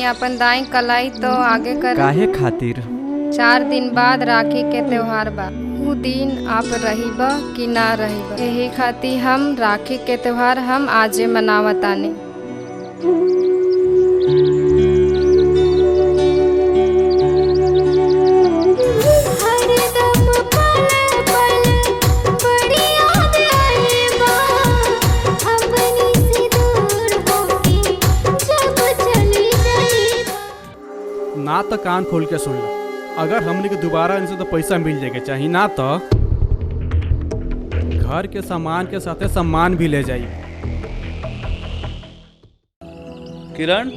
तनी अपन दाई कलाई तो आगे कर। काहे खातिर? 4 दिन बाद राखी के त्योहार बा। उ दिन आप रहिबा कि ना रहिबा, यही खातिर हम राखी के त्योहार हम आजे मनावतानी। ना तो कान खोल के सुन ला, अगर हमने के दोबारा इनसे तो पैसा मिल जाएगा चाहिए, ना तो घर के सामान के साथ सम्मान भी ले जाइए। किरण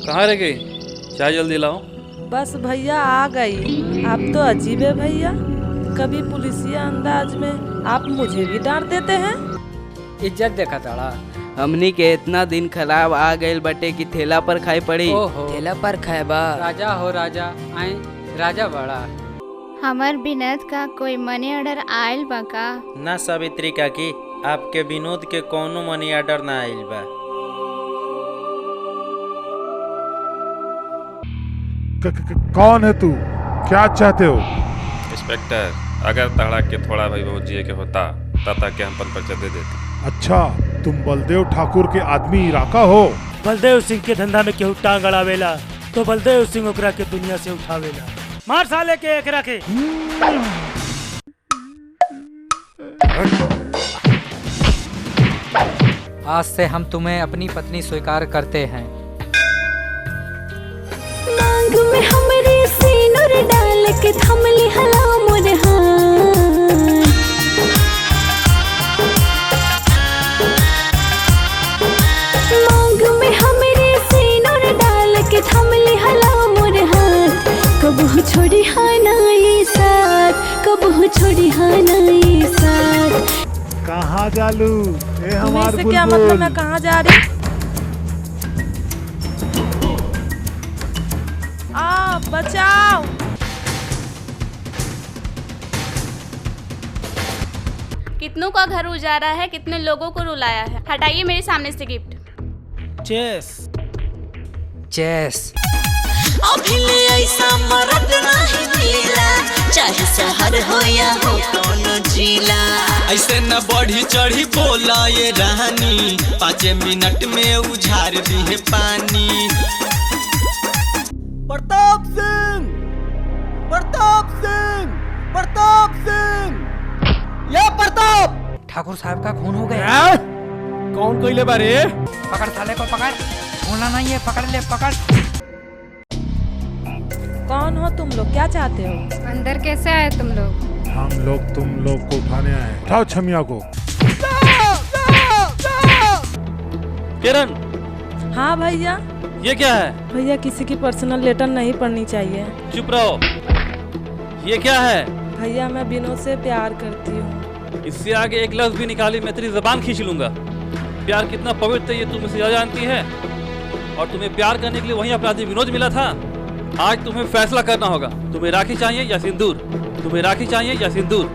कहाँ रह गई? चाय जल्दी लाओ। बस भैया आ गई। आप तो अजीब है भैया, कभी पुलिसिया अंदाज में आप मुझे भी डांट देते हैं। इज्जत देखा ताड़ा। हमनी के इतना दिन खराब आ गइल बटे कि ठेला पर खाई पड़ी। ओहो, ठेला पर खाए बा। राजा हो राजा, आए राजा बड़ा। हमार विनोद का कोई मनी ऑर्डर आयल बा का? ना सावित्री काकी, आपके विनोद के कोनो मनी ऑर्डर ना आइल बा। कौन है तू? क्या चाहते हो? इंस्पेक्टर, अगर तहड़ा के थोड़ा भाई बहुत जिए के होता तता के हम पर्चा दे देते। अच्छा, तुम बलदेव ठाकुर के आदमी इराका हो? बलदेव सिंह के धंधा में केहू टांग अड़ावेला तो बलदेव सिंह ओकरा के दुनिया से उठावेला। मार साले के एकरा के। आज से हम तुम्हें अपनी पत्नी स्वीकार करते हैं। मांग में हमरे सिनुर डाल के थमली हला मोर हाथ। मांग में हमरे सिनुर डाल के थमली हला मोर हाथ। कबहू छोड़ी हाना ये साथ, कबहू छोड़ी हाना ये साथ। कहाँ जालू? ए हमार बुलबुल। क्या मतलब मैं कहाँ जा रही? बचाओ। कितनों का घर उजाड़ा है, कितने लोगों को रुलाया है। हटाइए मेरे सामने से गिफ्ट। Chess chess. अभी ले ऐसा मर्द नहीं मिला, चाहे शहर हो या हो कोनो जिला। ऐसे न बढ़ी चढ़ी बोला ये रानी, 5 मिनट में उझार दी है पानी। प्रताप सिंह, प्रताप सिंह, प्रताप सिंह, ये प्रताप। ठाकुर साहब का खून हो गया। कौन कोई ले बारे? पकड़ साले को, पकड़। छोड़ना नहीं है, पकड़ ले, पकड़। कौन हो तुम लोग? क्या चाहते हो? अंदर कैसे आए तुम लोग? हम लोग तुम लोग को उठाने आए। उठाओ छमिया को। किरण। हाँ भैया। ये क्या है? भैया किसी की पर्सनल लेटर नहीं पढ़नी चाहिए। चुप रहो। ये क्या है? भैया मैं विनोद से प्यार करती हूँ। इससे आगे एक लफ्ज भी निकाली मैं तेरी जबान खींच लूंगा। प्यार कितना पवित्र है ये तुम मुझसे जानती है, और तुम्हें प्यार करने के लिए वही अपराधी विनोद मिला था। आज तुम्हें फैसला करना होगा, तुम्हें राखी चाहिए या सिंदूर? तुम्हें राखी चाहिए या सिंदूर?